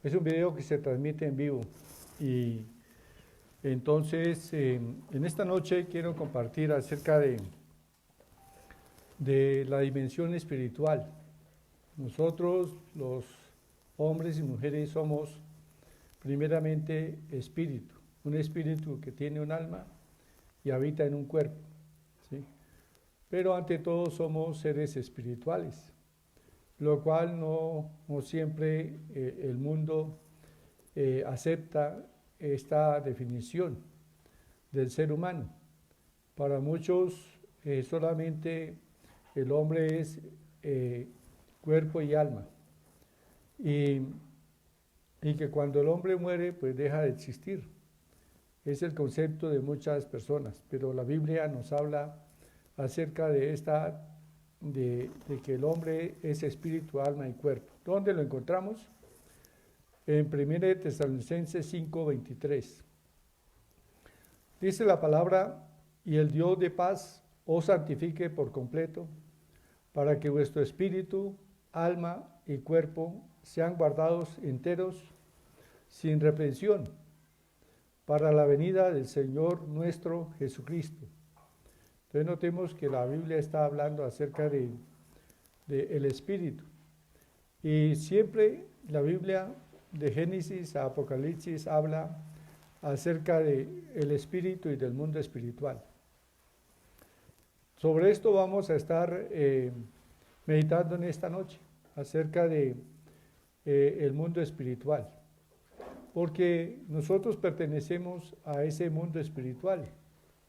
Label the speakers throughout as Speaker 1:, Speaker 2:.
Speaker 1: Es un video que se transmite en vivo y entonces en esta noche quiero compartir acerca de la dimensión espiritual. Nosotros, los hombres y mujeres, somos primeramente espíritu, un espíritu que tiene un alma y habita en un cuerpo, ¿sí? Pero ante todo somos seres espirituales, lo cual no siempre el mundo acepta esta definición del ser humano. Para muchos solamente el hombre es cuerpo y alma, y, y que cuando el hombre muere pues deja de existir. Es el concepto de muchas personas, pero la Biblia nos habla acerca de de que el hombre es espíritu, alma y cuerpo. ¿Dónde lo encontramos? En 1 Tesalonicenses 5:23. Dice la palabra: y el Dios de paz os santifique por completo, para que vuestro espíritu, alma y cuerpo sean guardados enteros, sin reprensión, para la venida del Señor nuestro Jesucristo. Entonces notemos que la Biblia está hablando acerca de el espíritu. Y siempre la Biblia, de Génesis a Apocalipsis, habla acerca del espíritu y del mundo espiritual. Sobre esto vamos a estar meditando en esta noche, acerca de el mundo espiritual. Porque nosotros pertenecemos a ese mundo espiritual,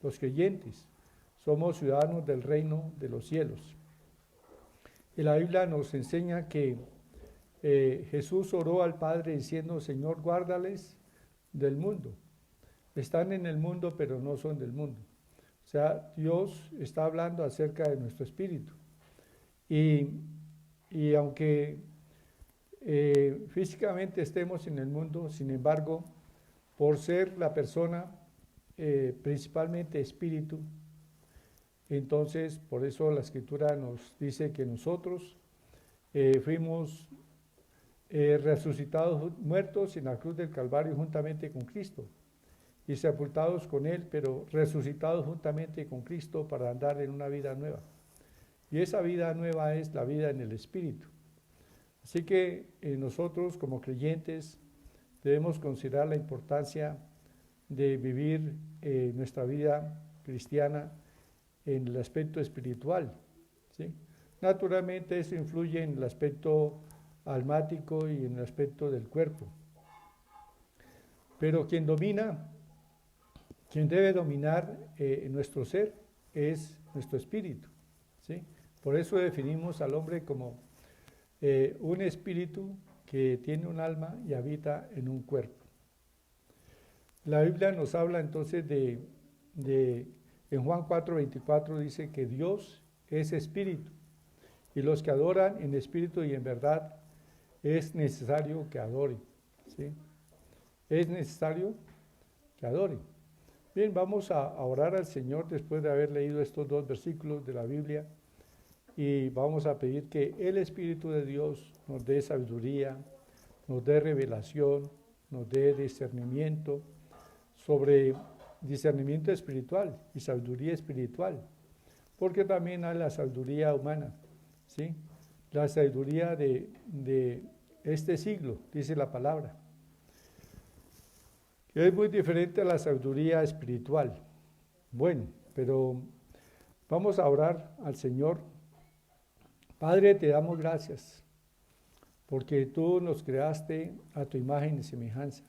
Speaker 1: los creyentes. Somos ciudadanos del reino de los cielos. Y la Biblia nos enseña que Jesús oró al Padre diciendo: Señor, guárdales del mundo. Están en el mundo, pero no son del mundo. O sea, Dios está hablando acerca de nuestro espíritu. Y aunque físicamente estemos en el mundo, sin embargo, por ser la persona principalmente espíritu, entonces por eso la Escritura nos dice que nosotros fuimos resucitados, muertos en la cruz del Calvario juntamente con Cristo, y sepultados con Él, pero resucitados juntamente con Cristo para andar en una vida nueva. Y esa vida nueva es la vida en el Espíritu. Así que nosotros como creyentes debemos considerar la importancia de vivir nuestra vida cristiana en el aspecto espiritual, ¿sí? Naturalmente eso influye en el aspecto almático y en el aspecto del cuerpo. Pero quien debe dominar nuestro ser es nuestro espíritu, ¿sí? Por eso definimos al hombre como un espíritu que tiene un alma y habita en un cuerpo. La Biblia nos habla entonces en Juan 4:24 dice que Dios es espíritu, y los que adoran en espíritu y en verdad es necesario que adoren, ¿sí? Es necesario que adoren. Bien, vamos a orar al Señor después de haber leído estos dos versículos de la Biblia, y vamos a pedir que el Espíritu de Dios nos dé sabiduría, nos dé revelación, nos dé discernimiento sobre discernimiento espiritual y sabiduría espiritual, porque también hay la sabiduría humana, ¿sí? La sabiduría de este siglo, dice la palabra, que es muy diferente a la sabiduría espiritual. Bueno, pero vamos a orar al Señor. Padre, te damos gracias, porque tú nos creaste a tu imagen y semejanza.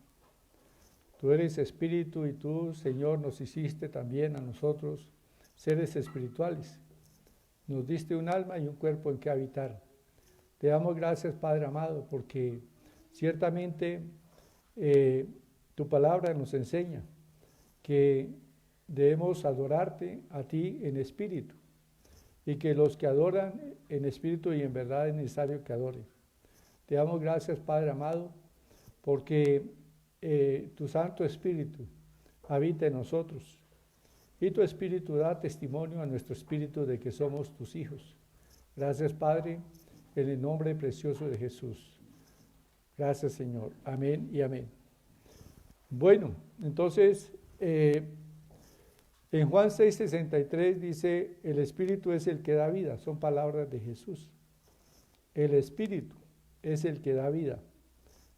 Speaker 1: Tú eres espíritu y tú, Señor, nos hiciste también a nosotros seres espirituales. Nos diste un alma y un cuerpo en que habitar. Te damos gracias, Padre amado, porque ciertamente tu palabra nos enseña que debemos adorarte a ti en espíritu, y que los que adoran en espíritu y en verdad es necesario que adoren. Te damos gracias, Padre amado, porque tu Santo Espíritu habita en nosotros, y tu Espíritu da testimonio a nuestro espíritu de que somos tus hijos. Gracias, Padre, en el nombre precioso de Jesús. Gracias, Señor. Amén y amén. Bueno, entonces, en Juan 6:63 dice, el Espíritu es el que da vida. Son palabras de Jesús. El Espíritu es el que da vida.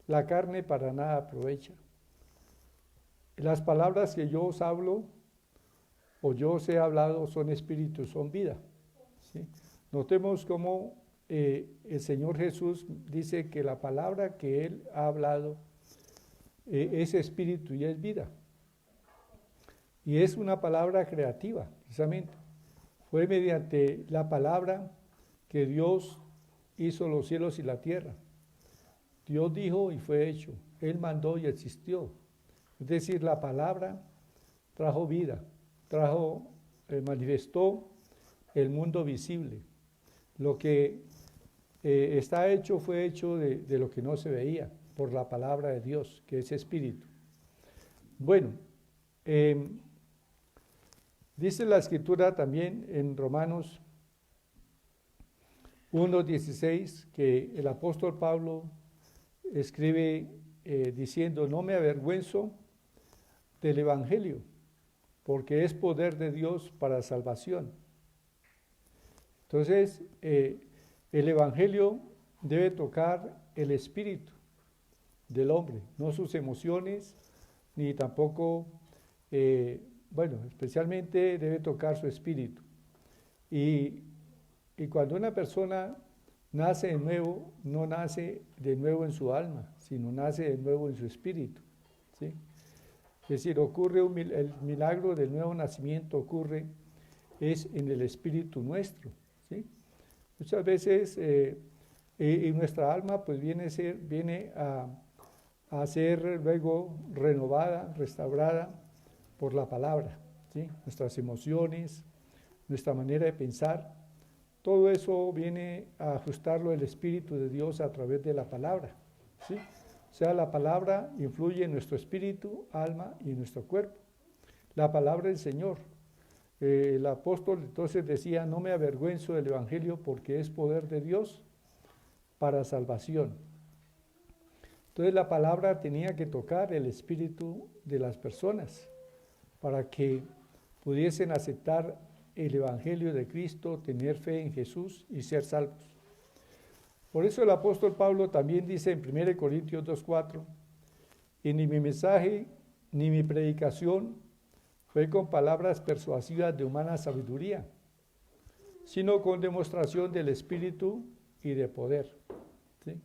Speaker 1: La carne para nada aprovecha. Las palabras que yo os hablo o yo os he hablado son espíritu, son vida. ¿Sí? Notemos cómo el Señor Jesús dice que la palabra que Él ha hablado es espíritu y es vida. Y es una palabra creativa, precisamente. Fue mediante la palabra que Dios hizo los cielos y la tierra. Dios dijo y fue hecho. Él mandó y existió. Es decir, la palabra trajo vida, manifestó el mundo visible. Lo que está hecho fue hecho de lo que no se veía, por la palabra de Dios, que es espíritu. Bueno, dice la Escritura también en Romanos 1:16 que el apóstol Pablo escribe diciendo, no me avergüenzo del Evangelio, porque es poder de Dios para salvación. Entonces, el Evangelio debe tocar el espíritu del hombre, no sus emociones, ni tampoco, especialmente debe tocar su espíritu. Y cuando una persona nace de nuevo, no nace de nuevo en su alma, sino nace de nuevo en su espíritu, ¿sí? Es decir, el milagro del nuevo nacimiento es en el espíritu nuestro, ¿sí? Muchas veces y nuestra alma pues viene a ser luego renovada, restaurada por la palabra, ¿sí? Nuestras emociones, nuestra manera de pensar, todo eso viene a ajustarlo el Espíritu de Dios a través de la palabra, ¿sí? O sea, la palabra influye en nuestro espíritu, alma y en nuestro cuerpo. La palabra del Señor. El apóstol entonces decía, no me avergüenzo del Evangelio porque es poder de Dios para salvación. Entonces la palabra tenía que tocar el espíritu de las personas para que pudiesen aceptar el Evangelio de Cristo, tener fe en Jesús y ser salvos. Por eso el apóstol Pablo también dice en 1 Corintios 2:4, y ni mi mensaje ni mi predicación fue con palabras persuasivas de humana sabiduría, sino con demostración del Espíritu y de poder, ¿sí?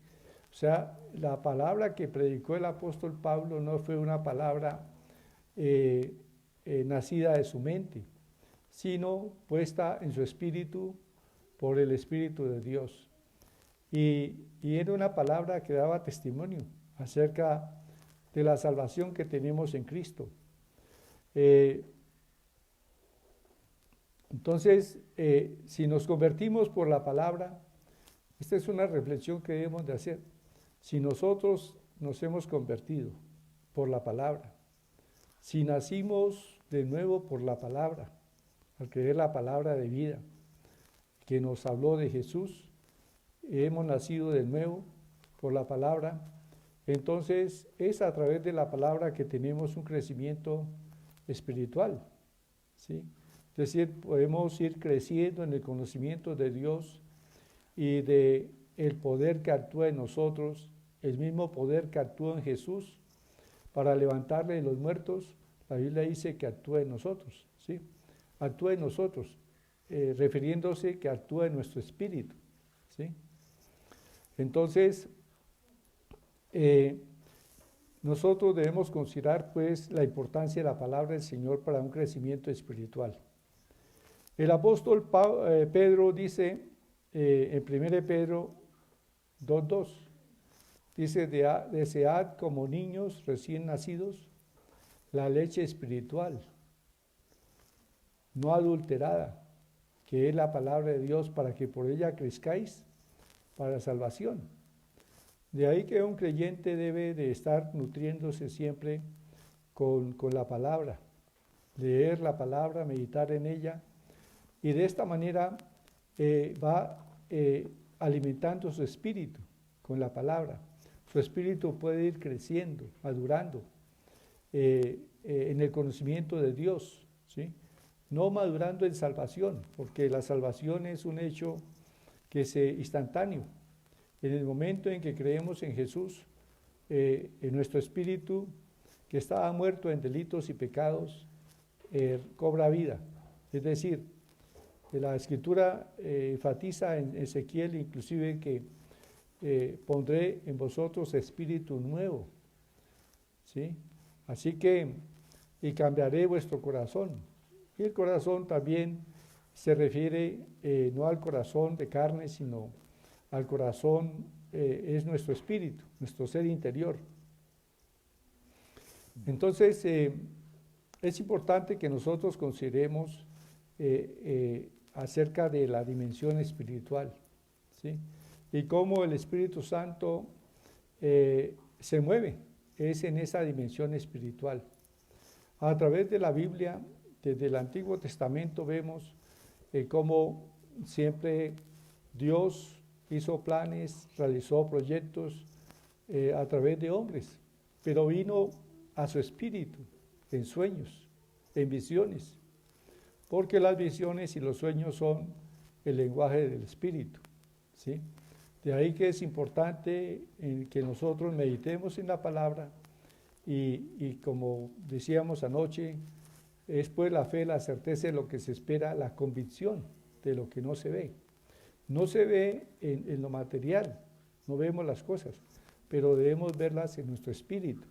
Speaker 1: O sea, la palabra que predicó el apóstol Pablo no fue una palabra nacida de su mente, sino puesta en su espíritu por el Espíritu de Dios. Y era una palabra que daba testimonio acerca de la salvación que tenemos en Cristo. Entonces, si nos convertimos por la palabra, esta es una reflexión que debemos de hacer. Si nosotros nos hemos convertido por la palabra, si nacimos de nuevo por la palabra, al creer la palabra de vida que nos habló de Jesús, hemos nacido de nuevo por la palabra, entonces es a través de la palabra que tenemos un crecimiento espiritual, ¿sí? Es decir, podemos ir creciendo en el conocimiento de Dios y de el poder que actúa en nosotros, el mismo poder que actúa en Jesús para levantarle de los muertos. La Biblia dice que actúa en nosotros, ¿sí? Actúa en nosotros, refiriéndose que actúa en nuestro espíritu, ¿sí? Entonces, nosotros debemos considerar pues la importancia de la palabra del Señor para un crecimiento espiritual. El apóstol Pedro dice en 1 Pedro 2:2, dice, desead como niños recién nacidos la leche espiritual, no adulterada, que es la palabra de Dios, para que por ella crezcáis para salvación. De ahí que un creyente debe de estar nutriéndose siempre con la palabra, leer la palabra, meditar en ella, y de esta manera va alimentando su espíritu con la palabra, su espíritu puede ir creciendo, madurando en el conocimiento de Dios, ¿sí? No madurando en salvación, porque la salvación es un hecho que es instantáneo. En el momento en que creemos en Jesús, en nuestro espíritu, que estaba muerto en delitos y pecados, cobra vida. Es decir, la Escritura enfatiza en Ezequiel inclusive que pondré en vosotros espíritu nuevo, ¿sí? Así que, y cambiaré vuestro corazón. Y el corazón también se refiere no al corazón de carne, sino al corazón, es nuestro espíritu, nuestro ser interior. Entonces, es importante que nosotros consideremos acerca de la dimensión espiritual, ¿sí? Y cómo el Espíritu Santo se mueve, es en esa dimensión espiritual. A través de la Biblia, desde el Antiguo Testamento, vemos cómo siempre Dios hizo planes, realizó proyectos a través de hombres, pero vino a su espíritu, en sueños, en visiones, porque las visiones y los sueños son el lenguaje del espíritu, ¿sí? De ahí que es importante que nosotros meditemos en la palabra y como decíamos anoche, es pues la fe, la certeza de lo que se espera, la convicción de lo que no se ve. No se ve en lo material, no vemos las cosas, pero debemos verlas en nuestro espíritu,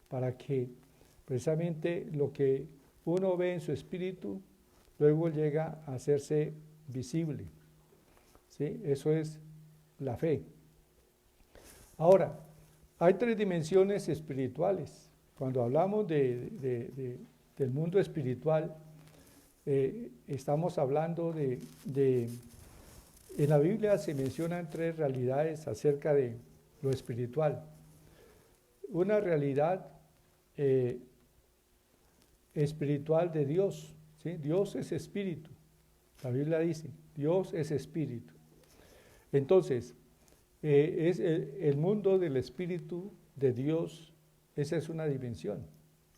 Speaker 1: para que precisamente lo que uno ve en su espíritu luego llega a hacerse visible, ¿sí? Eso es la fe. Ahora, hay tres dimensiones espirituales. Cuando hablamos del mundo espiritual, estamos hablando en la Biblia se mencionan tres realidades acerca de lo espiritual. Una realidad espiritual de Dios, ¿sí? Dios es espíritu. La Biblia dice, Dios es espíritu. Entonces, es el mundo del espíritu de Dios, esa es una dimensión,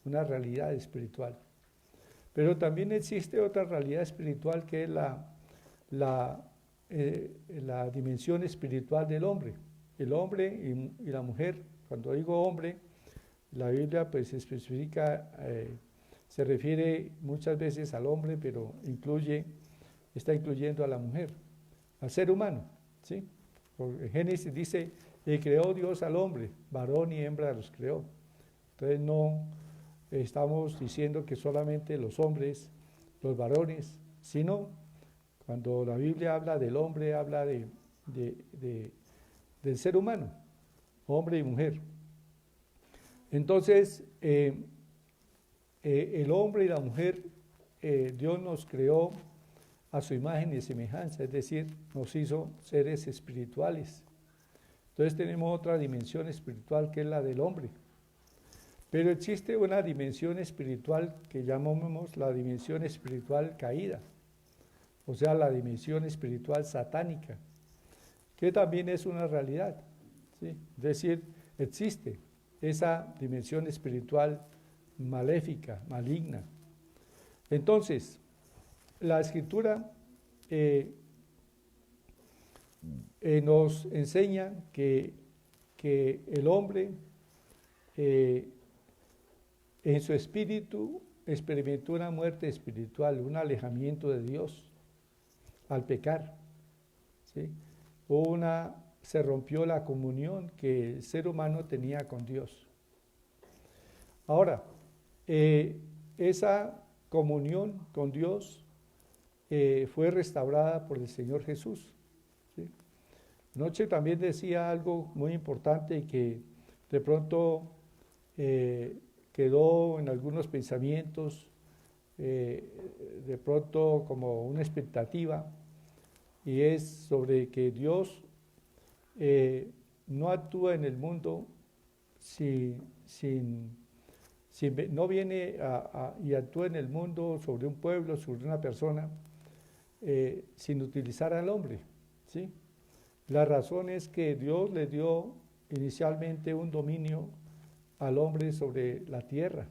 Speaker 1: una realidad espiritual. Pero también existe otra realidad espiritual que es la dimensión espiritual del hombre. El hombre y la mujer, cuando digo hombre, la Biblia pues especifica, se refiere muchas veces al hombre, pero está incluyendo a la mujer, al ser humano, ¿sí? Porque Génesis dice, y creó Dios al hombre, varón y hembra los creó. Entonces no estamos diciendo que solamente los hombres, los varones, sino cuando la Biblia habla del hombre, habla del ser humano, hombre y mujer. Entonces, el hombre y la mujer, Dios nos creó a su imagen y semejanza, es decir, nos hizo seres espirituales. Entonces tenemos otra dimensión espiritual que es la del hombre. Pero existe una dimensión espiritual que llamamos la dimensión espiritual caída, o sea, la dimensión espiritual satánica, que también es una realidad, ¿sí? Es decir, existe esa dimensión espiritual maléfica, maligna. Entonces, la Escritura nos enseña que el hombre en su espíritu experimentó una muerte espiritual, un alejamiento de Dios al pecar, ¿sí? Se rompió la comunión que el ser humano tenía con Dios. Ahora, esa comunión con Dios fue restaurada por el Señor Jesús, ¿sí? Anoche también decía algo muy importante que de pronto quedó en algunos pensamientos, de pronto como una expectativa, y es sobre que Dios no actúa en el mundo no viene y actúa en el mundo sobre un pueblo, sobre una persona, sin utilizar al hombre, ¿sí? La razón es que Dios le dio inicialmente un dominio al hombre sobre la tierra.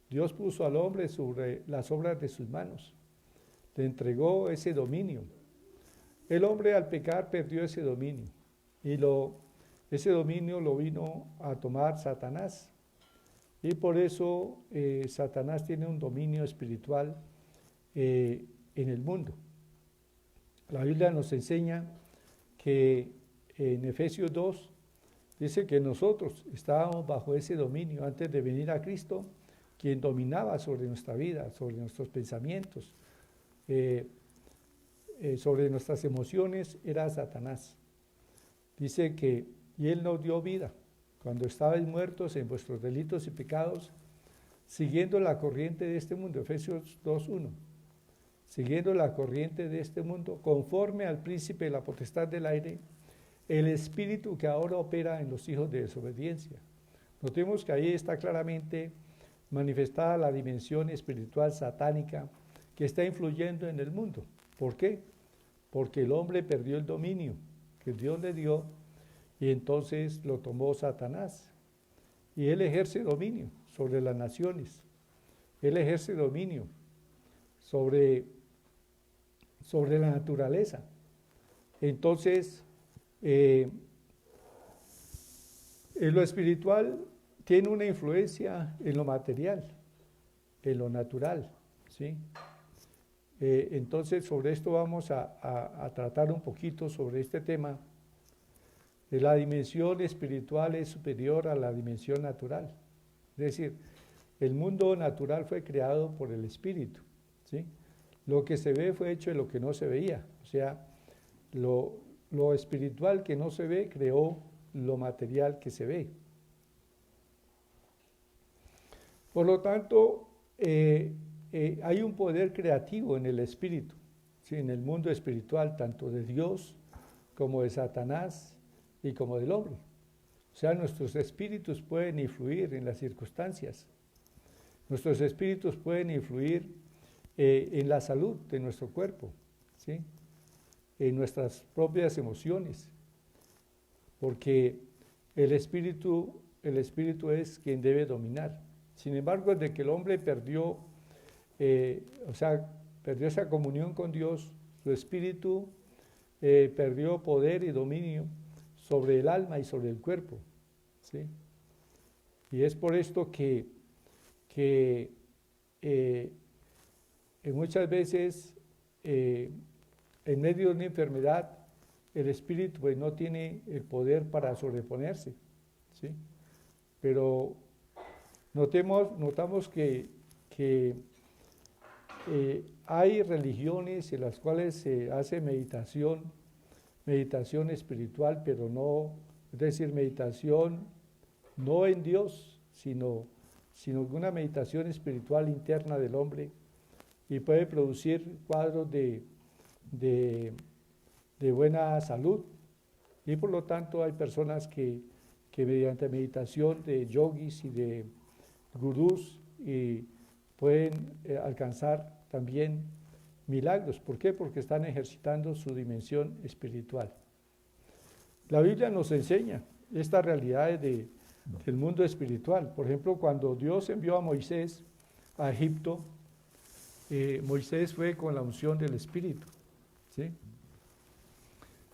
Speaker 1: Dios puso al hombre sobre las obras de sus manos. Le entregó ese dominio. El hombre al pecar perdió ese dominio y ese dominio lo vino a tomar Satanás. Y por eso Satanás tiene un dominio espiritual en el mundo. La Biblia nos enseña que en Efesios 2 dice que nosotros estábamos bajo ese dominio antes de venir a Cristo, quien dominaba sobre nuestra vida, sobre nuestros pensamientos, sobre nuestras emociones, era Satanás. Dice que, y Él nos dio vida, cuando estabais muertos en vuestros delitos y pecados, siguiendo la corriente de este mundo, Efesios 2:1, siguiendo la corriente de este mundo, conforme al príncipe de la potestad del aire, el espíritu que ahora opera en los hijos de desobediencia. Notemos que ahí está claramente manifestada la dimensión espiritual satánica que está influyendo en el mundo. ¿Por qué? Porque el hombre perdió el dominio que Dios le dio y entonces lo tomó Satanás. Y él ejerce dominio sobre las naciones. Él ejerce dominio sobre la naturaleza. Entonces, en lo espiritual tiene una influencia en lo material, en lo natural, ¿sí? Entonces, sobre esto vamos a tratar un poquito sobre este tema. La dimensión espiritual es superior a la dimensión natural. Es decir, el mundo natural fue creado por el espíritu, ¿sí? Lo que se ve fue hecho de lo que no se veía. O sea, lo espiritual que no se ve creó lo material que se ve. Por lo tanto, hay un poder creativo en el espíritu, ¿sí? En el mundo espiritual, tanto de Dios como de Satanás y como del hombre. O sea, nuestros espíritus pueden influir en las circunstancias. Nuestros espíritus pueden influir en la salud de nuestro cuerpo, ¿sí? En nuestras propias emociones, porque el espíritu es quien debe dominar. Sin embargo, desde que el hombre perdió esa comunión con Dios, su espíritu perdió poder y dominio sobre el alma y sobre el cuerpo, ¿sí? Y es por esto que muchas veces en medio de una enfermedad el espíritu pues, no tiene el poder para sobreponerse, ¿sí? Pero notamos que hay religiones en las cuales se hace meditación espiritual, pero no, es decir, meditación no en Dios, sino una meditación espiritual interna del hombre, y puede producir cuadros de buena salud. Y por lo tanto hay personas que mediante meditación de yogis y de gurús pueden alcanzar también milagros. ¿Por qué? Porque están ejercitando su dimensión espiritual. La Biblia nos enseña estas realidades del mundo espiritual. Por ejemplo, cuando Dios envió a Moisés a Egipto, Moisés fue con la unción del Espíritu, ¿sí?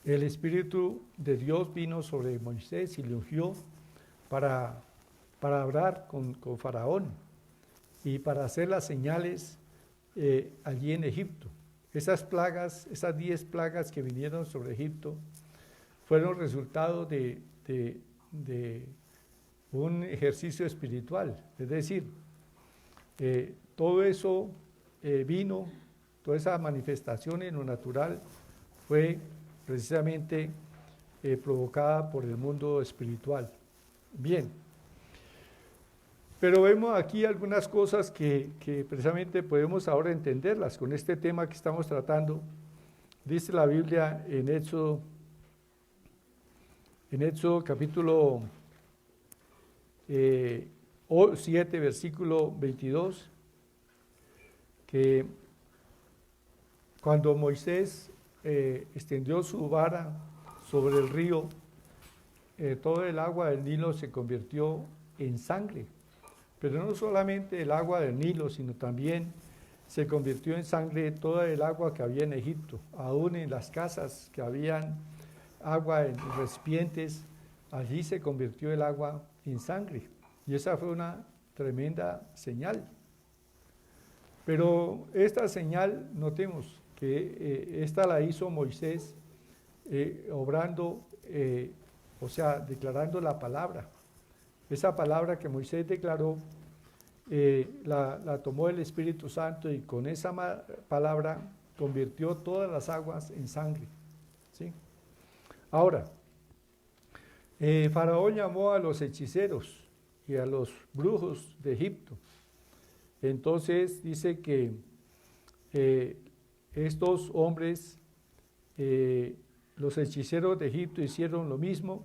Speaker 1: El Espíritu de Dios vino sobre Moisés y le ungió para hablar con Faraón y para hacer las señales allí en Egipto. Esas 10 plagas que vinieron sobre Egipto, fueron resultado de un ejercicio espiritual. Es decir, todo eso vino, toda esa manifestación en lo natural fue precisamente provocada por el mundo espiritual. Bien, pero vemos aquí algunas cosas que precisamente podemos ahora entenderlas con este tema que estamos tratando. Dice la Biblia en Éxodo capítulo 7, versículo 22, que cuando Moisés extendió su vara sobre el río, todo el agua del Nilo se convirtió en sangre. Pero no solamente el agua del Nilo, sino también se convirtió en sangre toda el agua que había en Egipto. Aún en las casas que habían agua en recipientes, allí se convirtió el agua en sangre. Y esa fue una tremenda señal. Pero esta señal, notemos que esta la hizo Moisés obrando, o sea, declarando la palabra. Esa palabra que Moisés declaró, la tomó el Espíritu Santo y con esa palabra convirtió todas las aguas en sangre. ¿Sí? Ahora, Faraón llamó a los hechiceros y a los brujos de Egipto. Entonces dice que estos hombres, los hechiceros de Egipto, hicieron lo mismo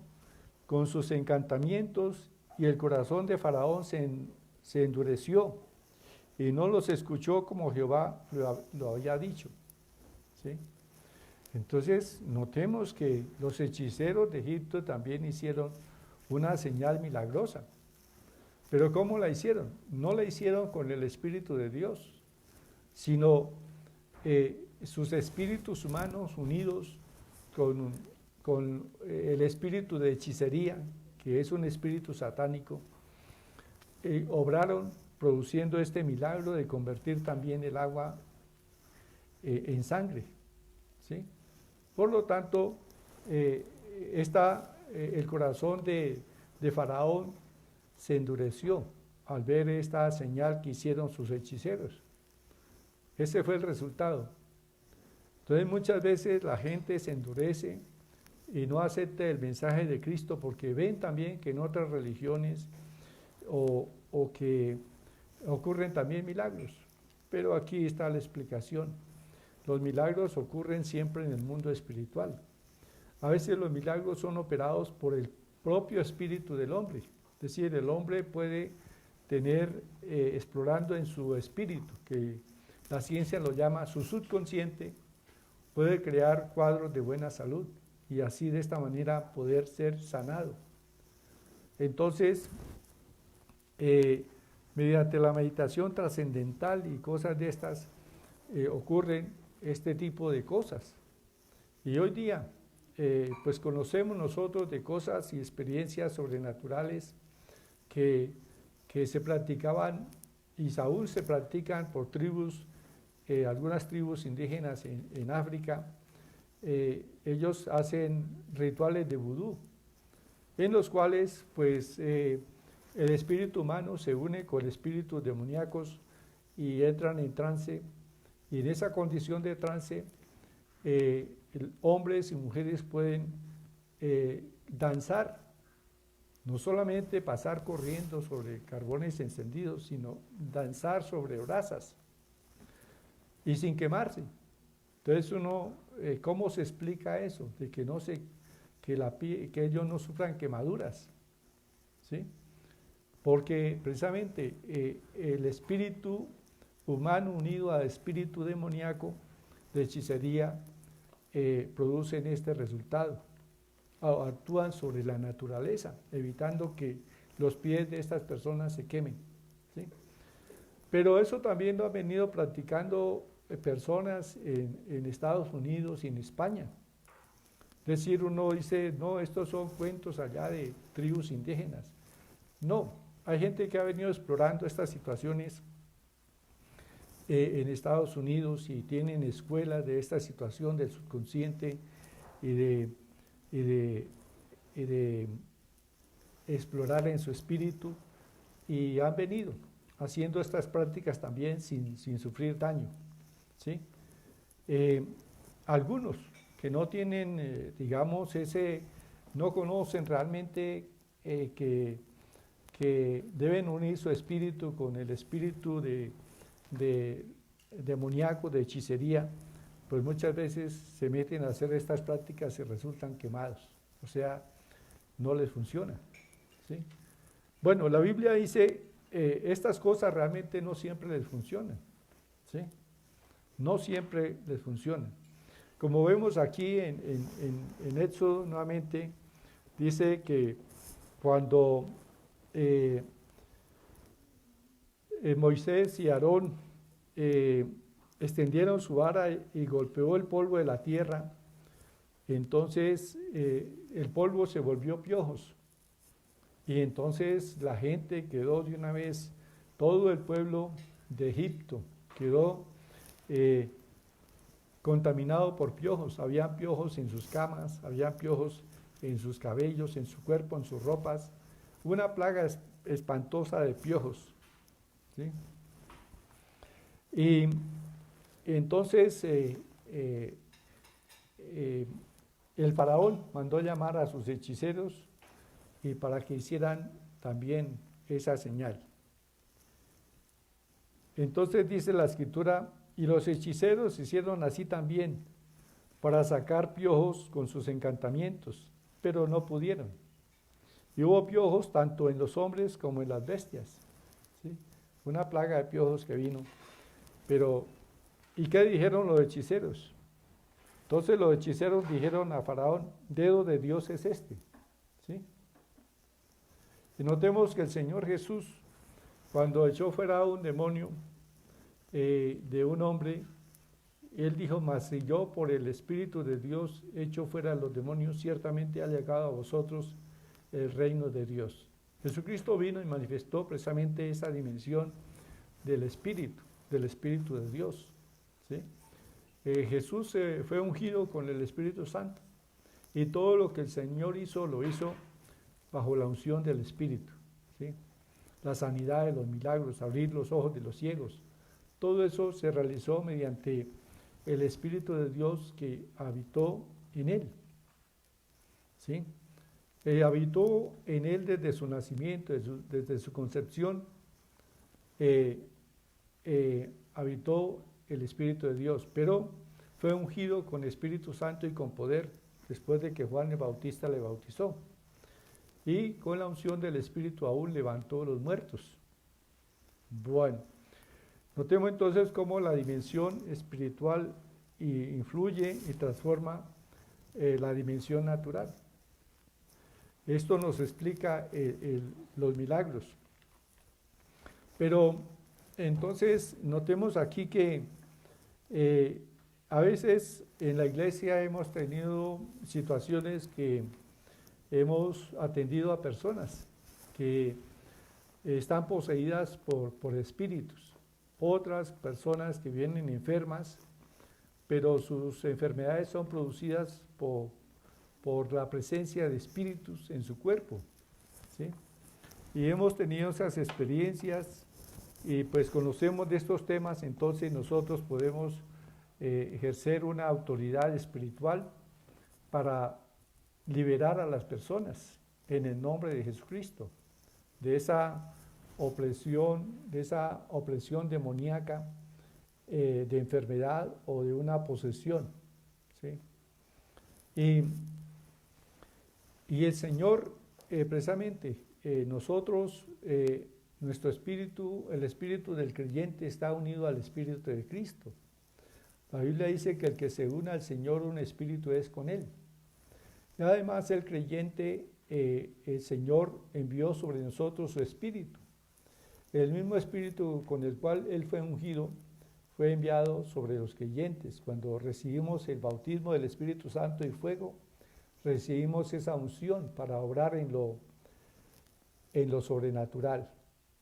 Speaker 1: con sus encantamientos y el corazón de Faraón se endureció y no los escuchó como Jehová lo había dicho. ¿Sí? Entonces, notemos que los hechiceros de Egipto también hicieron una señal milagrosa. Pero ¿cómo la hicieron? No la hicieron con el Espíritu de Dios, sino sus espíritus humanos unidos con el espíritu de hechicería, que es un espíritu satánico, obraron produciendo este milagro de convertir también el agua en sangre. ¿Sí? Por lo tanto, el corazón de Faraón se endureció al ver esta señal que hicieron sus hechiceros. Ese fue el resultado. Entonces muchas veces la gente se endurece y no acepta el mensaje de Cristo porque ven también que en otras religiones o que ocurren también milagros. Pero aquí está la explicación. Los milagros ocurren siempre en el mundo espiritual. A veces los milagros son operados por el propio espíritu del hombre. Es decir, el hombre puede tener, explorando en su espíritu, que la ciencia lo llama su subconsciente, puede crear cuadros de buena salud y así de esta manera poder ser sanado. Entonces, mediante la meditación trascendental y cosas de estas, ocurren este tipo de cosas. Y hoy día, pues conocemos nosotros de cosas y experiencias sobrenaturales que se practicaban y aún se practican por tribus, algunas tribus indígenas en África. Ellos hacen rituales de vudú, en los cuales pues el espíritu humano se une con el espíritu demoníacos y entran en trance, y en esa condición de trance hombres y mujeres pueden danzar, no solamente pasar corriendo sobre carbones encendidos, sino danzar sobre brasas y sin quemarse. Entonces ¿cómo se explica eso? De que que ellos no sufran quemaduras, ¿sí? Porque precisamente el espíritu humano unido al espíritu demoníaco de hechicería producen este resultado. Actúan sobre la naturaleza, evitando que los pies de estas personas se quemen. ¿Sí? Pero eso también lo han venido practicando personas en Estados Unidos y en España. Es decir, uno dice, no, estos son cuentos allá de tribus indígenas. No, hay gente que ha venido explorando estas situaciones en Estados Unidos y tienen escuelas de esta situación del subconsciente y de explorar en su espíritu, y han venido haciendo estas prácticas también sin sufrir daño. ¿Sí? Algunos que no tienen, digamos, no conocen realmente que deben unir su espíritu con el espíritu de demoníaco, de hechicería, pues muchas veces se meten a hacer estas prácticas y resultan quemados, o sea, no les funciona. ¿Sí? Bueno, la Biblia dice, estas cosas realmente no siempre les funcionan, ¿sí? No siempre les funcionan. Como vemos aquí en Éxodo nuevamente, dice que cuando Moisés y Aarón extendieron su vara y golpeó el polvo de la tierra, entonces el polvo se volvió piojos. Y entonces la gente quedó de una vez, todo el pueblo de Egipto quedó contaminado por piojos. Había piojos en sus camas, había piojos en sus cabellos, en su cuerpo, en sus ropas. Una plaga espantosa de piojos. ¿Sí? Y entonces el faraón mandó llamar a sus hechiceros y para que hicieran también esa señal. Entonces dice la escritura, y los hechiceros hicieron así también para sacar piojos con sus encantamientos, pero no pudieron. Y hubo piojos tanto en los hombres como en las bestias. ¿Sí? Una plaga de piojos que vino. Pero, ¿y qué dijeron los hechiceros? Entonces los hechiceros dijeron a Faraón, dedo de Dios es este. ¿Sí? Y notemos que el Señor Jesús, cuando echó fuera un demonio de un hombre, él dijo, mas si yo por el Espíritu de Dios echo fuera los demonios, ciertamente ha llegado a vosotros el reino de Dios. Jesucristo vino y manifestó precisamente esa dimensión del Espíritu de Dios. ¿Sí? Jesús fue ungido con el Espíritu Santo y todo lo que el Señor hizo, lo hizo bajo la unción del Espíritu. ¿Sí? La sanidad de los milagros, abrir los ojos de los ciegos, todo eso se realizó mediante el Espíritu de Dios que habitó en él. ¿Sí? Habitó en él desde su nacimiento, desde su concepción, habitó el Espíritu de Dios, pero fue ungido con Espíritu Santo y con poder después de que Juan el Bautista le bautizó. Y con la unción del Espíritu aún levantó los muertos. Bueno, notemos entonces cómo la dimensión espiritual influye y transforma la dimensión natural. Esto nos explica los milagros. Pero entonces notemos aquí que a veces en la iglesia hemos tenido situaciones que hemos atendido a personas que están poseídas por espíritus. Otras personas que vienen enfermas, pero sus enfermedades son producidas por la presencia de espíritus en su cuerpo. ¿Sí? Y hemos tenido esas experiencias y pues conocemos de estos temas, entonces nosotros podemos ejercer una autoridad espiritual para liberar a las personas en el nombre de Jesucristo, de esa opresión demoníaca, de enfermedad o de una posesión. ¿Sí? Y el Señor, precisamente, nosotros, nuestro espíritu, el espíritu del creyente está unido al espíritu de Cristo. La Biblia dice que el que se une al Señor, un espíritu es con él. Y además el creyente, el Señor envió sobre nosotros su espíritu. El mismo espíritu con el cual él fue ungido, fue enviado sobre los creyentes. Cuando recibimos el bautismo del Espíritu Santo y fuego, recibimos esa unción para obrar en lo sobrenatural,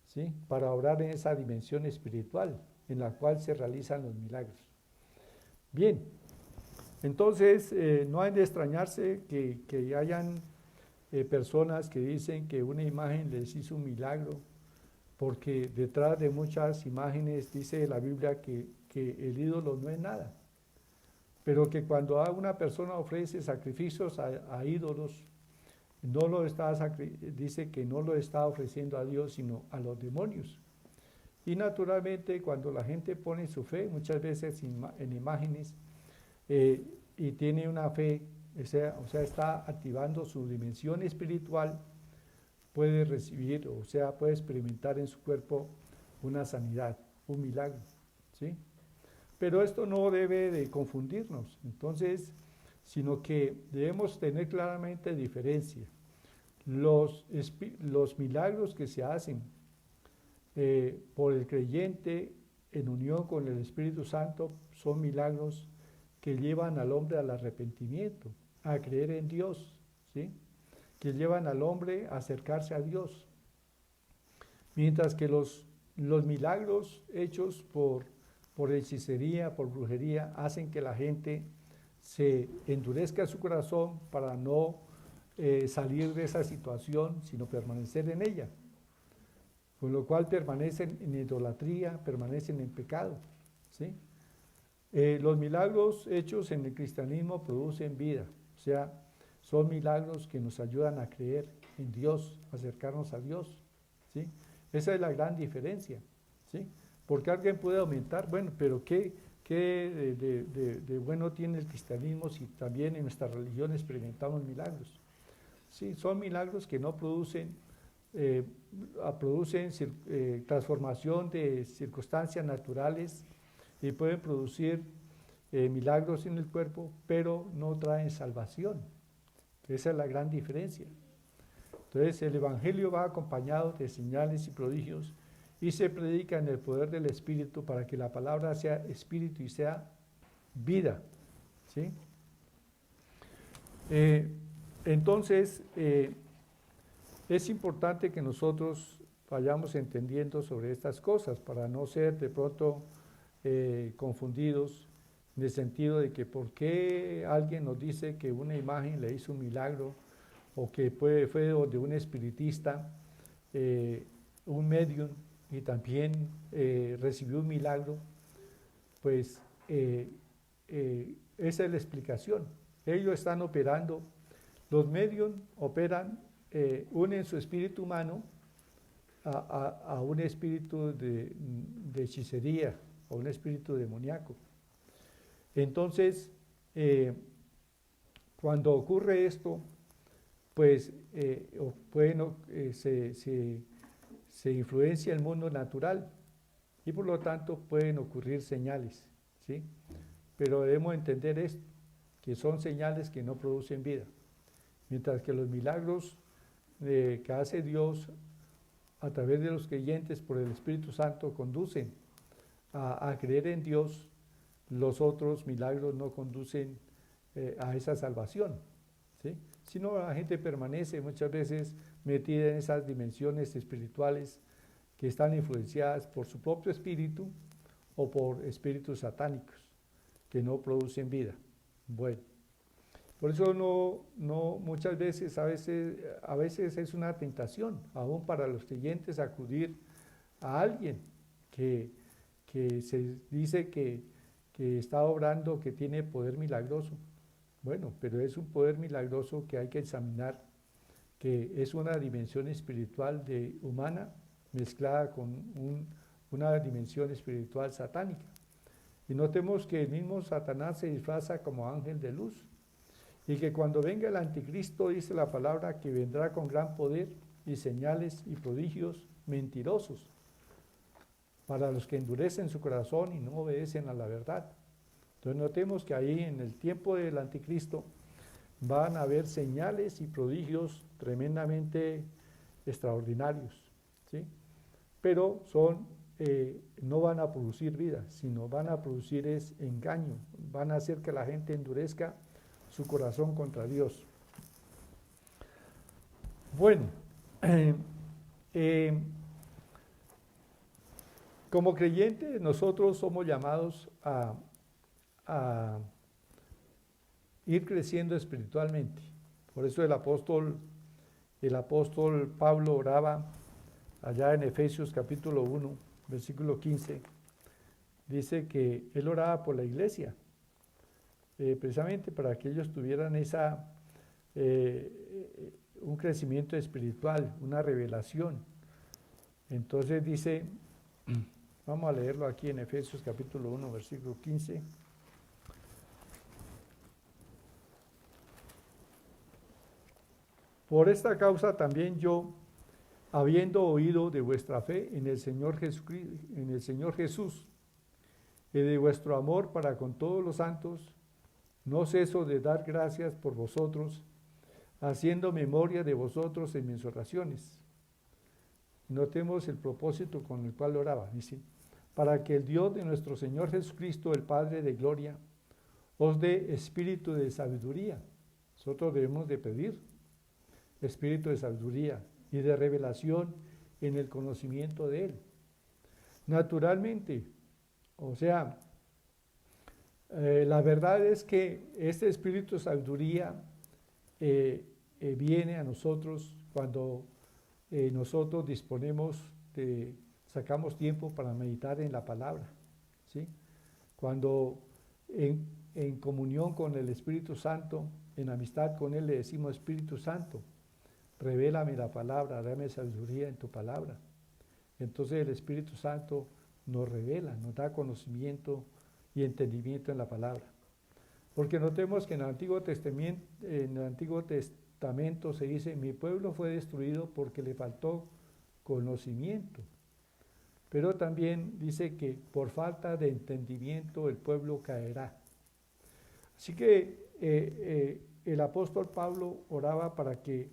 Speaker 1: ¿sí? Para obrar en esa dimensión espiritual en la cual se realizan los milagros. Bien, entonces no hay de extrañarse que hayan personas que dicen que una imagen les hizo un milagro, porque detrás de muchas imágenes dice la Biblia que el ídolo no es nada, pero que cuando una persona ofrece sacrificios a ídolos, dice que no lo está ofreciendo a Dios, sino a los demonios. Y naturalmente cuando la gente pone su fe, muchas veces en imágenes, y tiene una fe, o sea, está activando su dimensión espiritual, puede recibir, o sea, puede experimentar en su cuerpo una sanidad, un milagro, ¿sí? Pero esto no debe de confundirnos, entonces, sino que debemos tener claramente diferencia. los milagros que se hacen por el creyente en unión con el Espíritu Santo son milagros que llevan al hombre al arrepentimiento, a creer en Dios, ¿sí? Que llevan al hombre a acercarse a Dios. Mientras que los milagros hechos por hechicería, por brujería, hacen que la gente se endurezca su corazón para no salir de esa situación, sino permanecer en ella. Con lo cual permanecen en idolatría, permanecen en pecado, ¿sí? Los milagros hechos en el cristianismo producen vida, o sea, son milagros que nos ayudan a creer en Dios, a acercarnos a Dios, ¿sí? Esa es la gran diferencia, ¿sí? Porque alguien puede aumentar, bueno, pero ¿qué de bueno tiene el cristianismo si también en nuestra religión experimentamos milagros? Sí, son milagros que no producen transformación de circunstancias naturales y pueden producir milagros en el cuerpo, pero no traen salvación. Esa es la gran diferencia. Entonces el Evangelio va acompañado de señales y prodigios y se predica en el poder del Espíritu para que la palabra sea espíritu y sea vida, ¿sí? Entonces, es importante que nosotros vayamos entendiendo sobre estas cosas para no ser de pronto confundidos en el sentido de que por qué alguien nos dice que una imagen le hizo un milagro o que fue de un espiritista, un medium y también recibió un milagro, pues esa es la explicación. Ellos están operando, los medium operan, unen su espíritu humano a un espíritu de hechicería o un espíritu demoníaco. Entonces, cuando ocurre esto, pues se influencia el mundo natural y por lo tanto pueden ocurrir señales, ¿sí? Pero debemos entender esto, que son señales que no producen vida, mientras que los milagros que hace Dios a través de los creyentes por el Espíritu Santo conducen a creer en Dios. Los otros milagros no conducen a esa salvación, ¿sí? Sino la gente permanece muchas veces metida en esas dimensiones espirituales que están influenciadas por su propio espíritu o por espíritus satánicos que no producen vida. Bueno, por eso no muchas veces, a veces es una tentación, aún para los creyentes, acudir a alguien que se dice que está obrando, que tiene poder milagroso. Bueno, pero es un poder milagroso que hay que examinar, que es una dimensión espiritual humana mezclada con una dimensión espiritual satánica. Y notemos que el mismo Satanás se disfraza como ángel de luz y que cuando venga el anticristo, dice la palabra, que vendrá con gran poder y señales y prodigios mentirosos para los que endurecen su corazón y no obedecen a la verdad. Entonces notemos que ahí en el tiempo del anticristo van a haber señales y prodigios tremendamente extraordinarios, ¿sí? Pero no van a producir vida, sino van a producir engaño, van a hacer que la gente endurezca su corazón contra Dios. Bueno, como creyentes nosotros somos llamados a ir creciendo espiritualmente. Por eso el apóstol Pablo oraba allá en Efesios capítulo 1, versículo 15, dice que él oraba por la iglesia, precisamente para que ellos tuvieran un crecimiento espiritual, una revelación. Entonces dice, vamos a leerlo aquí en Efesios capítulo 1, versículo 15. Por esta causa también yo, habiendo oído de vuestra fe en el Señor Jesús, y de vuestro amor para con todos los santos, no ceso de dar gracias por vosotros, haciendo memoria de vosotros en mis oraciones. Notemos el propósito con el cual oraba. Dice, para que el Dios de nuestro Señor Jesucristo, el Padre de gloria, os dé espíritu de sabiduría. Nosotros debemos de pedir espíritu de sabiduría y de revelación en el conocimiento de Él. Naturalmente, o sea, la verdad es que este espíritu de sabiduría viene a nosotros cuando nosotros sacamos tiempo para meditar en la palabra, ¿sí? Cuando en comunión con el Espíritu Santo, en amistad con Él, le decimos, Espíritu Santo, revélame la palabra, dame sabiduría en tu palabra. Entonces el Espíritu Santo nos revela, nos da conocimiento y entendimiento en la palabra. Porque notemos que en el Antiguo Testamento se dice, mi pueblo fue destruido porque le faltó conocimiento. Pero también dice que por falta de entendimiento el pueblo caerá. Así que el apóstol Pablo oraba para que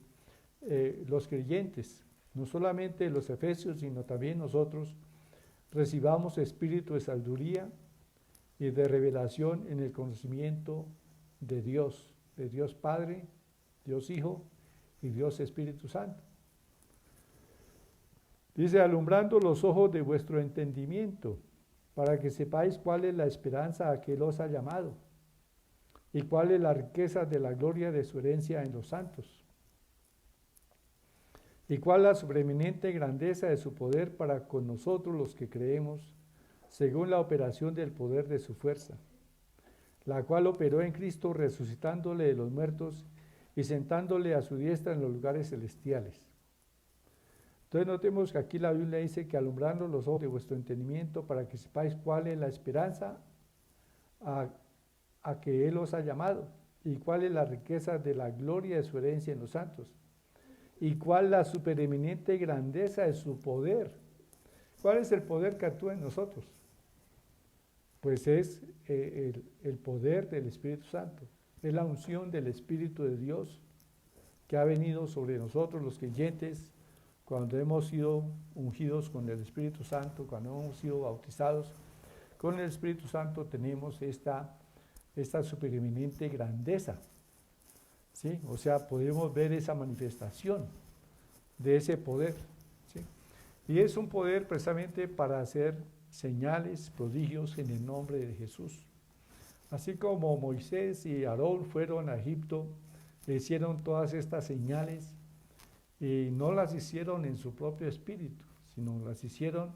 Speaker 1: los creyentes, no solamente los efesios, sino también nosotros, recibamos espíritu de sabiduría y de revelación en el conocimiento de Dios Padre, Dios Hijo y Dios Espíritu Santo. Dice, alumbrando los ojos de vuestro entendimiento, para que sepáis cuál es la esperanza a que Él os ha llamado, y cuál es la riqueza de la gloria de su herencia en los santos, y cuál la sobreeminente grandeza de su poder para con nosotros los que creemos, según la operación del poder de su fuerza, la cual operó en Cristo resucitándole de los muertos y sentándole a su diestra en los lugares celestiales. Entonces notemos que aquí la Biblia dice que alumbrando los ojos de vuestro entendimiento para que sepáis cuál es la esperanza a que Él os ha llamado y cuál es la riqueza de la gloria de su herencia en los santos y cuál la supereminente grandeza de su poder. ¿Cuál es el poder que actúa en nosotros? Pues es el poder del Espíritu Santo, es la unción del Espíritu de Dios que ha venido sobre nosotros los creyentes cuando hemos sido ungidos con el Espíritu Santo, cuando hemos sido bautizados con el Espíritu Santo, tenemos esta supereminente grandeza, ¿sí? O sea, podemos ver esa manifestación de ese poder, ¿sí? Y es un poder precisamente para hacer señales, prodigios en el nombre de Jesús. Así como Moisés y Aarón fueron a Egipto, hicieron todas estas señales y no las hicieron en su propio espíritu, sino las hicieron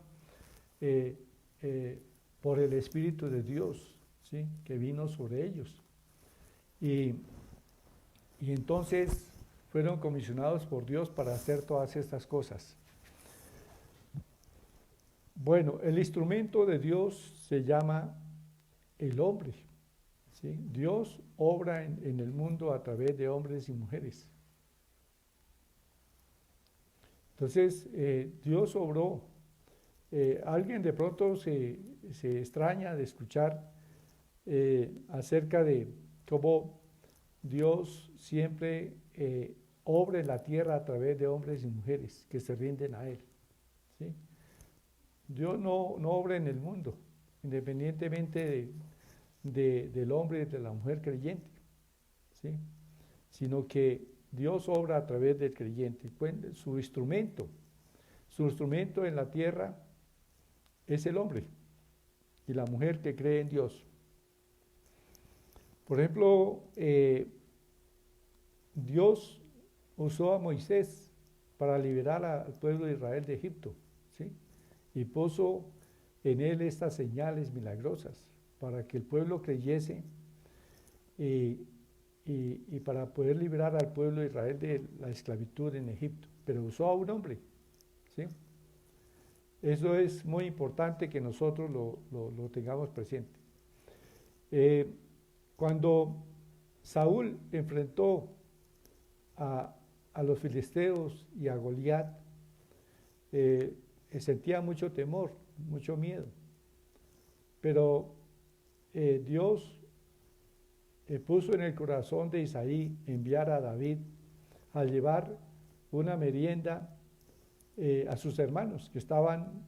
Speaker 1: por el Espíritu de Dios, ¿sí? Que vino sobre ellos. Y entonces fueron comisionados por Dios para hacer todas estas cosas. Bueno, el instrumento de Dios se llama el hombre, ¿sí? Dios obra en el mundo a través de hombres y mujeres. Entonces, Dios obró. Alguien de pronto se extraña de escuchar acerca de cómo Dios siempre obra en la tierra a través de hombres y mujeres que se rinden a Él, ¿sí? Dios no obra en el mundo, independientemente del hombre y de la mujer creyente, ¿sí? Sino que Dios obra a través del creyente. Su instrumento en la tierra es el hombre y la mujer que cree en Dios. Por ejemplo, Dios usó a Moisés para liberar al pueblo de Israel de Egipto, ¿sí? Y puso en él estas señales milagrosas para que el pueblo creyese y para poder liberar al pueblo de Israel de la esclavitud en Egipto. Pero usó a un hombre, ¿sí? Eso es muy importante que nosotros lo tengamos presente. Cuando Saúl enfrentó a los filisteos y a Goliat, sentía mucho temor, mucho miedo. Pero Dios puso en el corazón de Isaí enviar a David a llevar una merienda a sus hermanos que estaban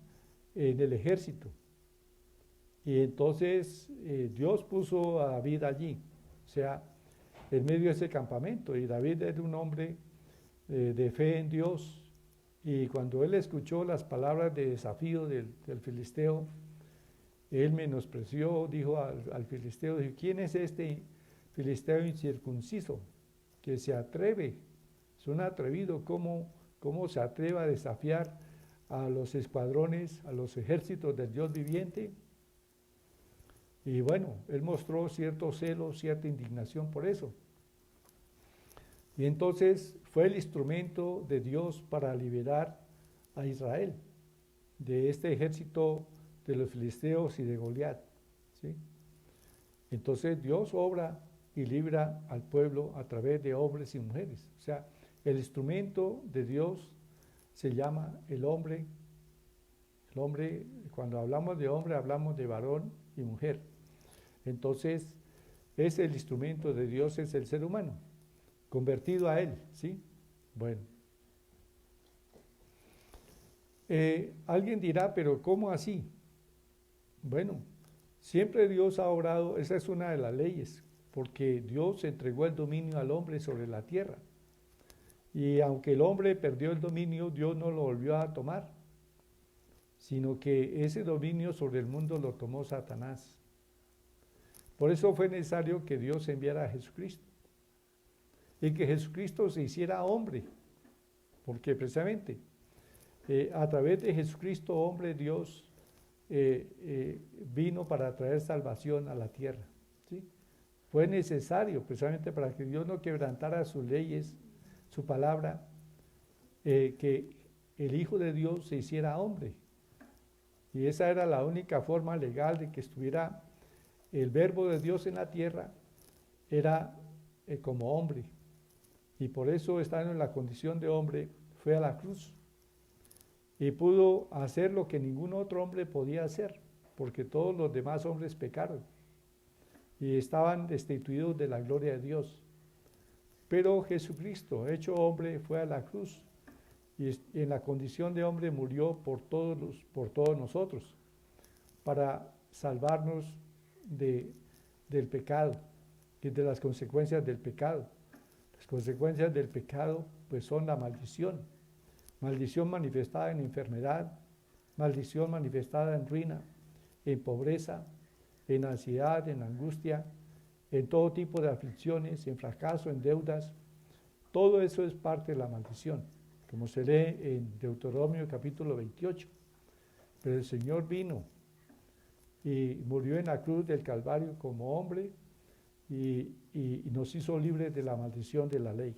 Speaker 1: en el ejército. Y entonces Dios puso a David allí, o sea, en medio de ese campamento. Y David era un hombre de fe en Dios. Y cuando él escuchó las palabras de desafío del filisteo, él menospreció, dijo al filisteo, dijo, ¿quién es este filisteo incircunciso que se atreve? Es un atrevido, ¿cómo se atreve a desafiar a los escuadrones, a los ejércitos del Dios viviente? Y bueno, él mostró cierto celo, cierta indignación por eso. Y entonces fue el instrumento de Dios para liberar a Israel de este ejército de los filisteos y de Goliat, ¿sí? Entonces Dios obra y libra al pueblo a través de hombres y mujeres. O sea, el instrumento de Dios se llama el hombre. El hombre, cuando hablamos de hombre, hablamos de varón y mujer. Entonces, es el instrumento de Dios, es el ser humano, convertido a Él, ¿sí? Bueno. Alguien dirá, pero ¿cómo así? Bueno, siempre Dios ha obrado, esa es una de las leyes, porque Dios entregó el dominio al hombre sobre la tierra. Y aunque el hombre perdió el dominio, Dios no lo volvió a tomar, sino que ese dominio sobre el mundo lo tomó Satanás. Por eso fue necesario que Dios enviara a Jesucristo y que Jesucristo se hiciera hombre, porque precisamente a través de Jesucristo, hombre, Dios vino para traer salvación a la tierra, ¿sí? Fue necesario precisamente para que Dios no quebrantara sus leyes, su palabra, que el Hijo de Dios se hiciera hombre. Y esa era la única forma legal de que estuviera el verbo de Dios en la tierra, era como hombre. Y por eso, estando en la condición de hombre, fue a la cruz. Y pudo hacer lo que ningún otro hombre podía hacer, porque todos los demás hombres pecaron y estaban destituidos de la gloria de Dios. Pero Jesucristo, hecho hombre, fue a la cruz y en la condición de hombre murió por todos nosotros, para salvarnos del pecado y de las consecuencias del pecado. Las consecuencias del pecado pues son la maldición. Maldición manifestada en enfermedad, maldición manifestada en ruina, en pobreza, en ansiedad, en angustia, en todo tipo de aflicciones, en fracaso, en deudas. Todo eso es parte de la maldición, como se lee en Deuteronomio capítulo 28. Pero el Señor vino y murió en la cruz del Calvario como hombre y nos hizo libres de la maldición de la ley,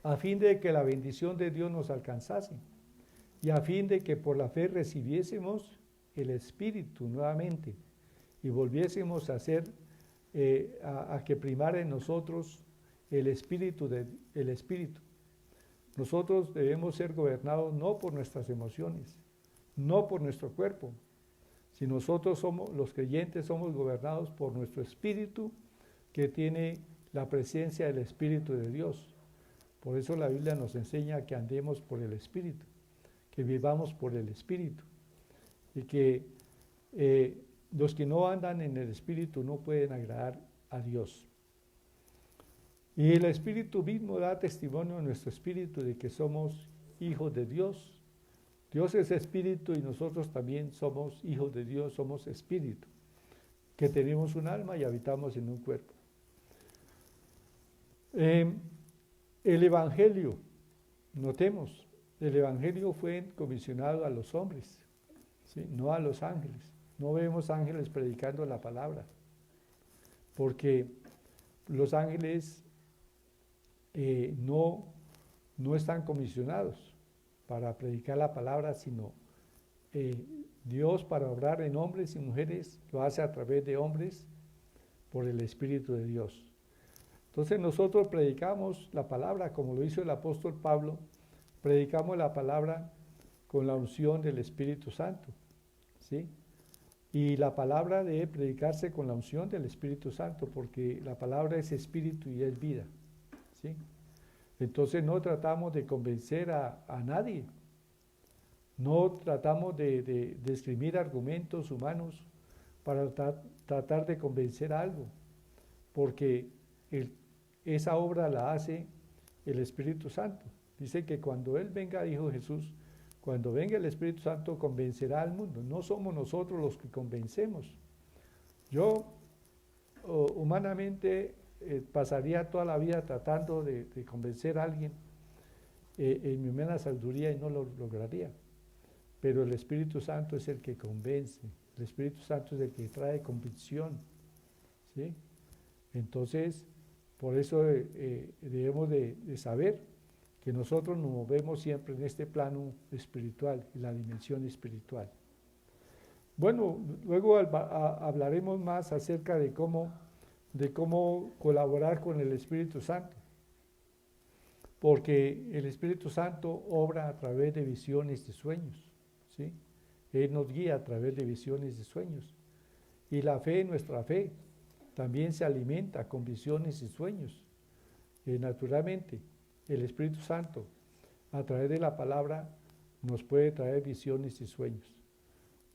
Speaker 1: a fin de que la bendición de Dios nos alcanzase y a fin de que por la fe recibiésemos el Espíritu nuevamente y volviésemos a ser, a que primara en nosotros el Espíritu. Nosotros debemos ser gobernados no por nuestras emociones, no por nuestro cuerpo. Si nosotros somos, los creyentes, somos gobernados por nuestro espíritu, que tiene la presencia del Espíritu de Dios. Por eso la Biblia nos enseña que andemos por el Espíritu, que vivamos por el Espíritu. Y que los que no andan en el Espíritu no pueden agradar a Dios. Y el Espíritu mismo da testimonio a nuestro espíritu de que somos hijos de Dios. Dios es espíritu y nosotros también somos hijos de Dios, somos espíritu, que tenemos un alma y habitamos en un cuerpo. El Evangelio, notemos, el Evangelio fue comisionado a los hombres, ¿sí? No a los ángeles. No vemos ángeles predicando la palabra, porque los ángeles no están comisionados para predicar la palabra, sino Dios, para obrar en hombres y mujeres, lo hace a través de hombres por el Espíritu de Dios. Entonces nosotros predicamos la palabra, como lo hizo el apóstol Pablo, predicamos la palabra con la unción del Espíritu Santo, ¿sí? Y la palabra debe predicarse con la unción del Espíritu Santo, porque la palabra es espíritu y es vida, ¿sí? Entonces no tratamos de convencer a nadie, no tratamos de esgrimir argumentos humanos para tratar de convencer a algo, porque esa obra la hace el Espíritu Santo. Dice que cuando Él venga, dijo Jesús, cuando venga el Espíritu Santo convencerá al mundo. No somos nosotros los que convencemos. Yo humanamente pasaría toda la vida tratando de convencer a alguien en mi humana sabiduría y no lo lograría. Pero el Espíritu Santo es el que convence, el Espíritu Santo es el que trae convicción, ¿sí? Entonces, por eso debemos de saber que nosotros nos movemos siempre en este plano espiritual, en la dimensión espiritual. Bueno, luego hablaremos más acerca de cómo colaborar con el Espíritu Santo, porque el Espíritu Santo obra a través de visiones de sueños, ¿sí? Él nos guía a través de visiones de sueños. Y la fe, nuestra fe, también se alimenta con visiones y sueños. Naturalmente, el Espíritu Santo, a través de la palabra, nos puede traer visiones y sueños.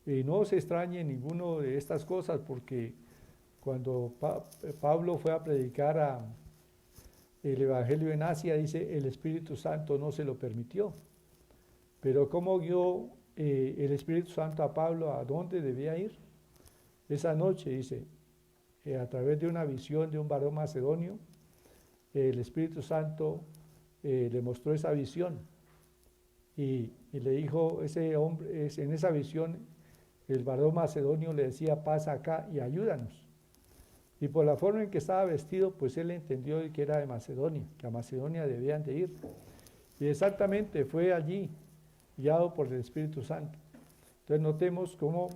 Speaker 1: Y no se extrañe ninguna de estas cosas, porque cuando Pablo fue a predicar el Evangelio en Asia, dice, el Espíritu Santo no se lo permitió. Pero ¿cómo guió el Espíritu Santo a Pablo a dónde debía ir? Esa noche, dice, a través de una visión de un varón macedonio, el Espíritu Santo le mostró esa visión y le dijo, ese hombre, en esa visión, el varón macedonio le decía, pasa acá y ayúdanos. Y por la forma en que estaba vestido, pues él entendió que era de Macedonia, que a Macedonia debían de ir. Y exactamente fue allí, guiado por el Espíritu Santo. Entonces notemos cómo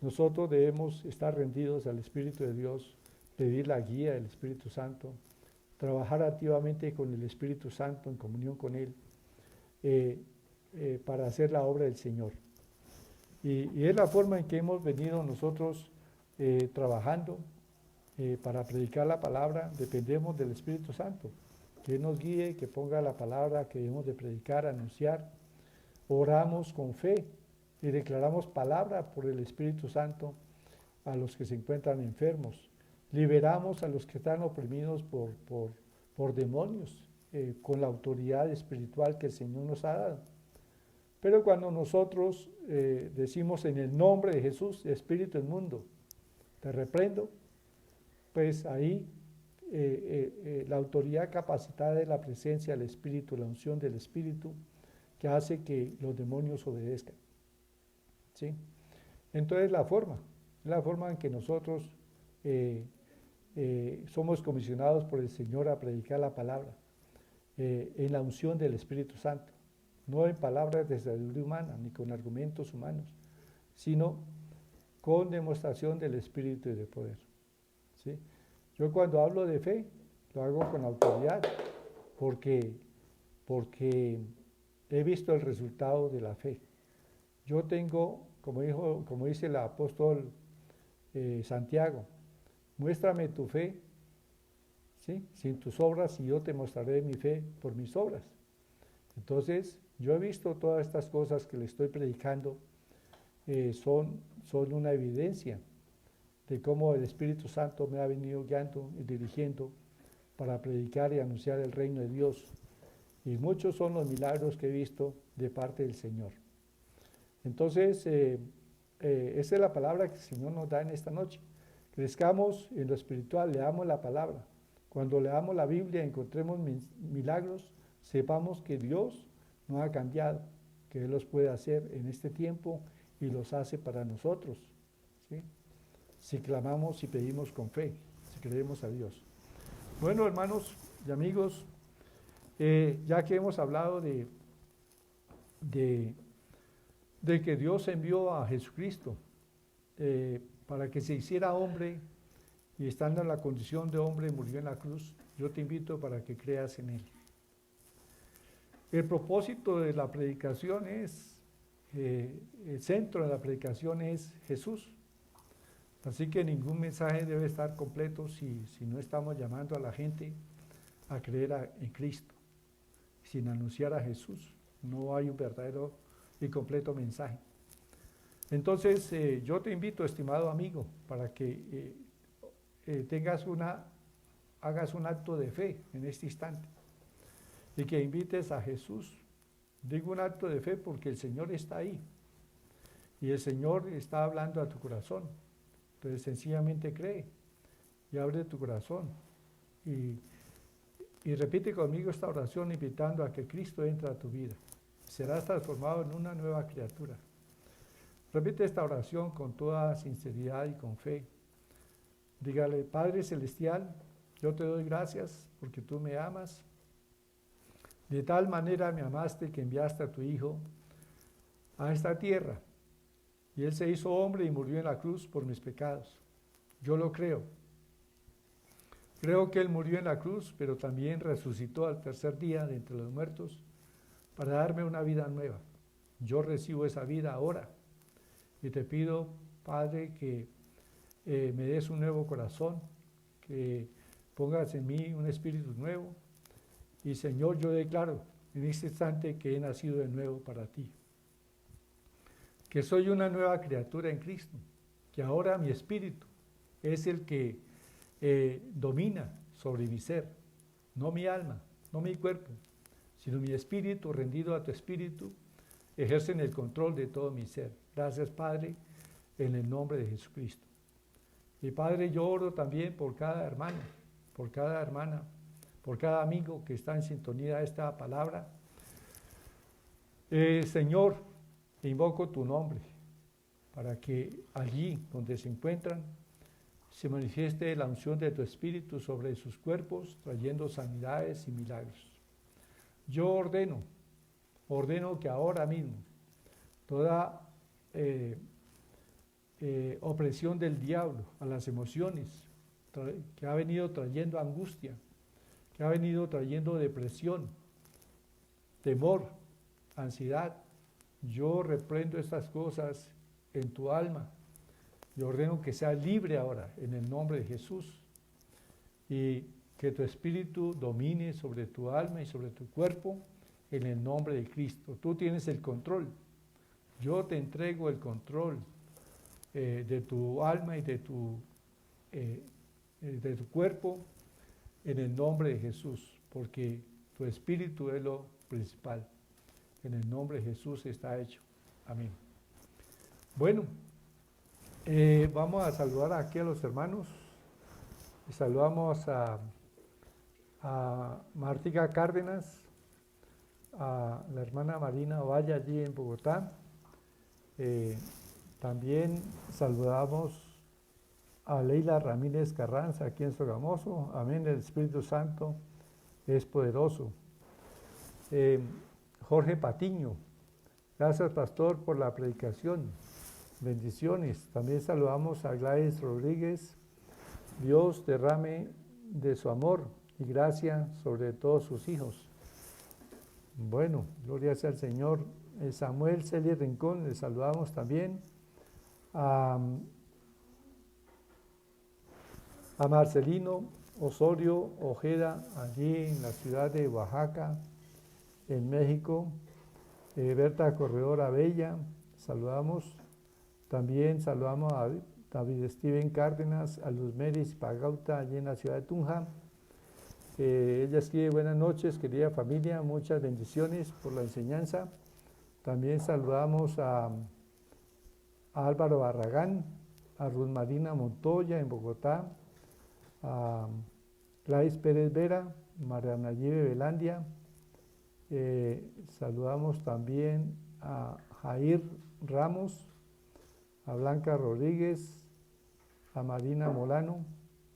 Speaker 1: nosotros debemos estar rendidos al Espíritu de Dios, pedir la guía del Espíritu Santo, trabajar activamente con el Espíritu Santo en comunión con Él, para hacer la obra del Señor. Y es la forma en que hemos venido nosotros trabajando para predicar la palabra. Dependemos del Espíritu Santo, que Él nos guíe, que ponga la palabra que debemos de predicar, anunciar. Oramos con fe y declaramos palabra por el Espíritu Santo a los que se encuentran enfermos. Liberamos a los que están oprimidos por demonios, con la autoridad espiritual que el Señor nos ha dado. Pero cuando nosotros decimos en el nombre de Jesús, espíritu inmundo, te reprendo, pues ahí la autoridad capacitada de la presencia del Espíritu, la unción del Espíritu, que hace que los demonios obedezcan, ¿sí? Entonces la forma en que nosotros somos comisionados por el Señor a predicar la palabra, en la unción del Espíritu Santo, no en palabras de sabiduría humana, ni con argumentos humanos, sino con demostración del Espíritu y de poder, ¿sí? Yo cuando hablo de fe, lo hago con autoridad, porque he visto el resultado de la fe. Yo tengo, como dice el apóstol Santiago, muéstrame tu fe, ¿sí?, sin tus obras, y yo te mostraré mi fe por mis obras. Entonces, yo he visto todas estas cosas que le estoy predicando, son una evidencia de cómo el Espíritu Santo me ha venido guiando y dirigiendo para predicar y anunciar el reino de Dios. Y muchos son los milagros que he visto de parte del Señor. Entonces, esa es la palabra que el Señor nos da en esta noche. Crezcamos en lo espiritual, leamos la palabra. Cuando leamos la Biblia y encontremos milagros, sepamos que Dios no ha cambiado, que Él los puede hacer en este tiempo y los hace para nosotros, ¿sí?, si clamamos y pedimos con fe, si creemos a Dios. Bueno, hermanos y amigos, ya que hemos hablado de que Dios envió a Jesucristo para que se hiciera hombre, y estando en la condición de hombre murió en la cruz, yo te invito para que creas en Él. El propósito de la predicación es, el centro de la predicación es Jesús. Así que ningún mensaje debe estar completo si no estamos llamando a la gente a creer en Cristo. Sin anunciar a Jesús no hay un verdadero y completo mensaje. Entonces yo te invito, estimado amigo, para que hagas un acto de fe en este instante y que invites a Jesús. Digo un acto de fe porque el Señor está ahí y el Señor está hablando a tu corazón. Entonces sencillamente cree y abre tu corazón y repite conmigo esta oración invitando a que Cristo entre a tu vida. Serás transformado en una nueva criatura. Repite esta oración con toda sinceridad y con fe. Dígale: Padre Celestial, yo te doy gracias porque tú me amas. De tal manera me amaste que enviaste a tu Hijo a esta tierra. Y Él se hizo hombre y murió en la cruz por mis pecados. Yo lo creo. Creo que Él murió en la cruz, pero también resucitó al tercer día de entre los muertos para darme una vida nueva. Yo recibo esa vida ahora. Y te pido, Padre, que me des un nuevo corazón, que pongas en mí un espíritu nuevo. Y Señor, yo declaro en este instante que he nacido de nuevo para ti. Que soy una nueva criatura en Cristo. Que ahora mi espíritu es el que domina sobre mi ser. No mi alma, no mi cuerpo, sino mi espíritu rendido a tu espíritu ejercen el control de todo mi ser. Gracias, Padre, en el nombre de Jesucristo. Y Padre, yo oro también por cada hermano, por cada hermana, por cada amigo que está en sintonía de esta palabra. Señor, invoco tu nombre para que allí donde se encuentran se manifieste la unción de tu Espíritu sobre sus cuerpos, trayendo sanidades y milagros. Yo ordeno que ahora mismo toda opresión del diablo a las emociones que ha venido trayendo angustia, que ha venido trayendo depresión, temor, ansiedad, yo reprendo estas cosas en tu alma. Yo ordeno que sea libre ahora en el nombre de Jesús y que tu espíritu domine sobre tu alma y sobre tu cuerpo en el nombre de Cristo. Tú tienes el control. Yo te entrego el control de tu alma y de tu cuerpo en el nombre de Jesús, porque tu espíritu es lo principal. En el nombre de Jesús está hecho. Amén. Bueno, vamos a saludar aquí a los hermanos. Saludamos a Martica Cárdenas, a la hermana Marina Ovalle allí en Bogotá. También saludamos a Leila Ramírez Carranza aquí en Sogamoso. Amén, el Espíritu Santo es poderoso. Jorge Patiño, gracias pastor por la predicación. Bendiciones. También saludamos a Gladys Rodríguez. Dios derrame de su amor y gracia sobre todos sus hijos. Bueno, gloria sea al Señor. Samuel Celia Rincón, le saludamos también. A Marcelino Osorio Ojeda, allí en la ciudad de Oaxaca, en México. Berta Corredora Bella, saludamos. También saludamos a David Steven Cárdenas, a Luz Meris Pagauta, allí en la ciudad de Tunja. Ella escribe: buenas noches, querida familia, muchas bendiciones por la enseñanza. También saludamos a Álvaro Barragán, a Ruth Marina Montoya en Bogotá, a Gladys Pérez Vera, María Nayibe Velandia. Saludamos también a Jair Ramos, a Blanca Rodríguez, a Marina Molano,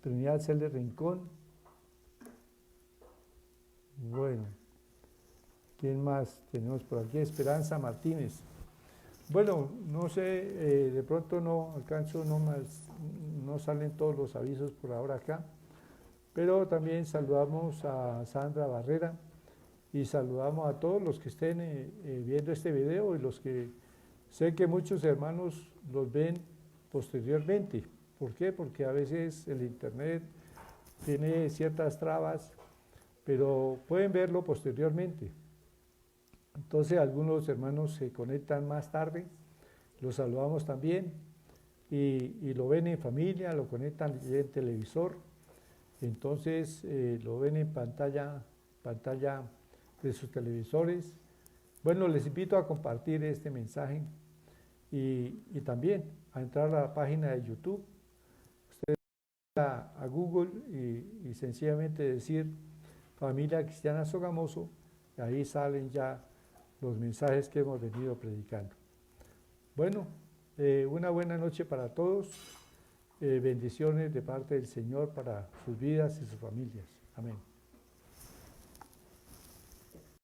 Speaker 1: Trinidad Cele Rincón. Bueno, ¿quién más tenemos por aquí? Esperanza Martínez. Bueno, no sé, de pronto no alcanzo, no salen todos los avisos por ahora acá, pero también saludamos a Sandra Barrera y saludamos a todos los que estén viendo este video y los que sé que muchos hermanos los ven posteriormente. ¿Por qué? Porque a veces el internet tiene ciertas trabas, pero pueden verlo posteriormente. Entonces algunos hermanos se conectan más tarde, los saludamos también y lo ven en familia, lo conectan en televisor, entonces lo ven en pantalla de sus televisores. Bueno, les invito a compartir este mensaje y también a entrar a la página de YouTube. Ustedes van a Google y sencillamente decir Familia Cristiana Sogamoso, y ahí salen ya los mensajes que hemos venido predicando. Bueno, una buena noche para todos, bendiciones de parte del Señor para sus vidas y sus familias. Amén.